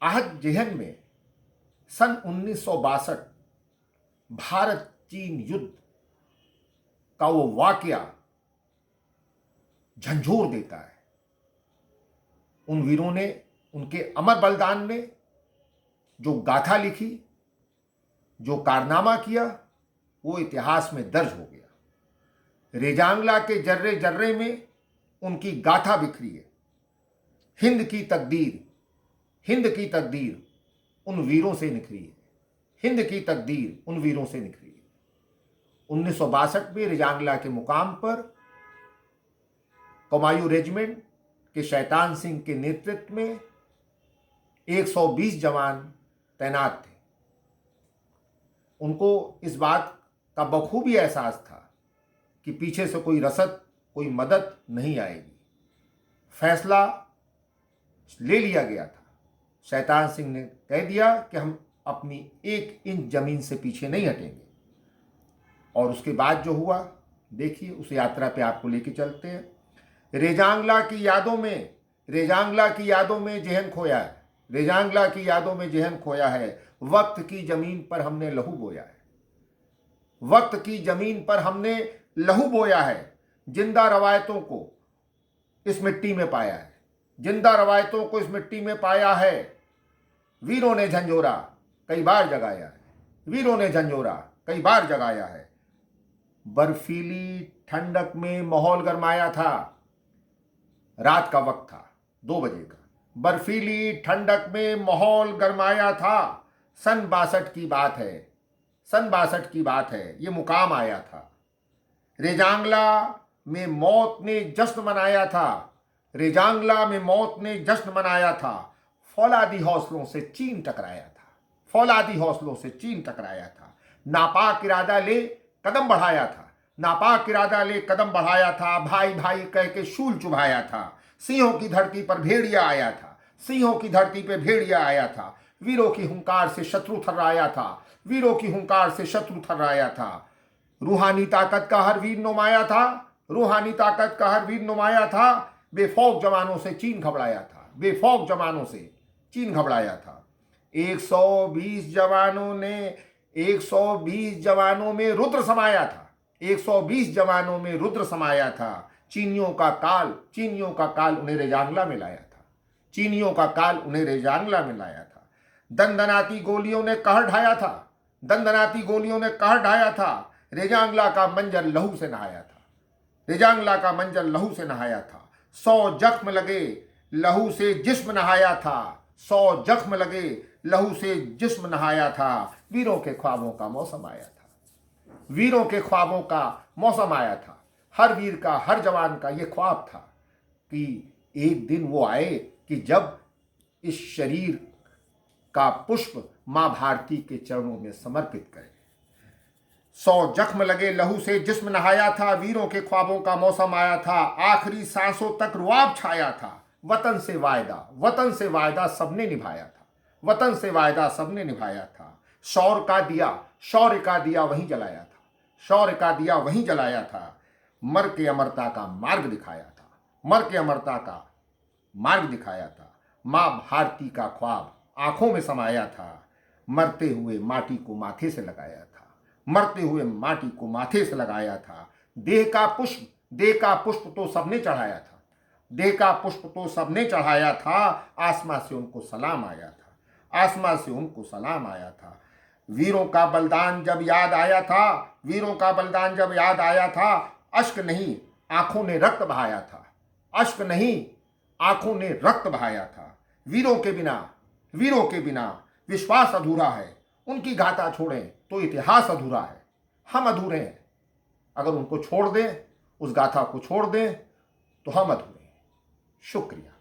आहत जेहन में सन 1962 भारत चीन युद्ध का वो वाकया झंझोर देता है। उन वीरों ने, उनके अमर बलिदान ने जो गाथा लिखी, जो कारनामा किया, वो इतिहास में दर्ज हो गया। रेजांगला के जर्रे जर्रे में उनकी गाथा बिखरी है। हिंद की तकदीर, हिंद की तकदीर उन वीरों से निखरी है। हिंद की तकदीर उन वीरों से निखरी है। 1962 में रेजांगला के मुकाम पर कुमायूं रेजिमेंट के शैतान सिंह के नेतृत्व में 120 जवान तैनात थे। उनको इस बात का बखूबी एहसास था कि पीछे से कोई रसद, कोई मदद नहीं आएगी। फैसला ले लिया गया था। शैतान सिंह ने कह दिया कि हम अपनी 1 इंच जमीन से पीछे नहीं हटेंगे। और उसके बाद जो हुआ, देखिए, उस यात्रा पे आपको लेके चलते हैं। रेजांगला की यादों में, रेजांगला की यादों में जहन खोया है। रेजांगला की यादों में जहन खोया है। वक्त की जमीन पर हमने लहू बोया है। वक्त की जमीन पर हमने लहू बोया है। जिंदा रवायतों को इस मिट्टी में पाया है। जिंदा रवायतों को इस मिट्टी में पाया है। वीरों ने झंझोरा कई बार जगाया है। वीरों ने झंझोरा कई बार जगाया है। बर्फीली ठंडक में माहौल गरमाया था। रात का वक्त था, 2 बजे का। बर्फीली ठंडक में माहौल गरमाया था। सन 62 की बात है। सन 62 की बात है। ये मुकाम आया था। रेजांगला में मौत ने जश्न मनाया था। रेजांगला में मौत ने जश्न मनाया था। फौलादी हौसलों से चीन टकराया था। फौलादी हौसलों से चीन टकराया था। नापाक इरादा ले कदम बढ़ाया था। नापाक इरादा ले कदम बढ़ाया था। भाई भाई कह के शूल चुभाया था। सिंहों की धरती पर भेड़िया आया था। सिंहों की धरती पर भेड़िया आया था। वीरों की हुंकार से शत्रु थर्राया था। वीरों की हुंकार से शत्रु थर्राया था। रूहानी ताकत का हर वीर नुमाया था। रूहानी ताकत का हर वीर नुमाया था। बेफौक जवानों से चीन घबराया था। बेफौक जवानों से चीन घबराया था। 120 जवानों ने 120 जवानों में रुद्र समाया था। 120 जवानों में रुद्र समाया था। चीनियों का काल उन्हें रेजांगला में लाया था। चीनियों का काल उन्हें रेजांगला में लाया था। दंदनाती गोलियों ने कहर ढाया था। दंदनाती गोलियों ने कहर ढाया था। रेजांगला का मंजर लहू से नहाया था। रेजांगला का मंजर लहू से नहाया था। 100 जख्म लगे, लहू से जिस्म नहाया था। 100 जख्म लगे, लहू से जिस्म नहाया था। वीरों के ख्वाबों का मौसम आया था। वीरों के ख्वाबों का मौसम आया था। हर वीर का, हर जवान का यह ख्वाब था कि एक दिन वो आए कि जब इस शरीर का पुष्प मां भारती के चरणों में समर्पित करें। 100 जख्म लगे, लहू से जिस्म नहाया था। वीरों के ख्वाबों का मौसम आया था। आखिरी सांसों तक रुआब छाया था। वतन से वायदा सबने निभाया था। वतन से वायदा सबने निभाया था। शौर्य का दिया वहीं जलाया था। शौर्य का दिया वहीं जलाया था। मर के अमरता का मार्ग दिखाया था। मर के अमरता का मार्ग दिखाया था। मां भारती का ख्वाब आंखों में समाया था। मरते हुए माटी को माथे से लगाया था। मरते हुए माटी को माथे से लगाया था। देह का पुष्प तो सबने चढ़ाया था। देह का पुष्प तो सबने चढ़ाया था। आसमां से उनको सलाम आया था। आसमां से उनको सलाम आया था। वीरों का बलिदान जब याद आया था। वीरों का बलिदान जब याद आया था। अश्क नहीं, आंखों ने रक्त बहाया था। अश्क नहीं, आंखों ने रक्त बहाया था। वीरों के बिना विश्वास अधूरा है। उनकी गाथा छोड़ें तो इतिहास अधूरा है। हम अधूरे हैं। अगर उनको छोड़ दें, उस गाथा को छोड़ दें, तो हम अधूरे हैं। शुक्रिया।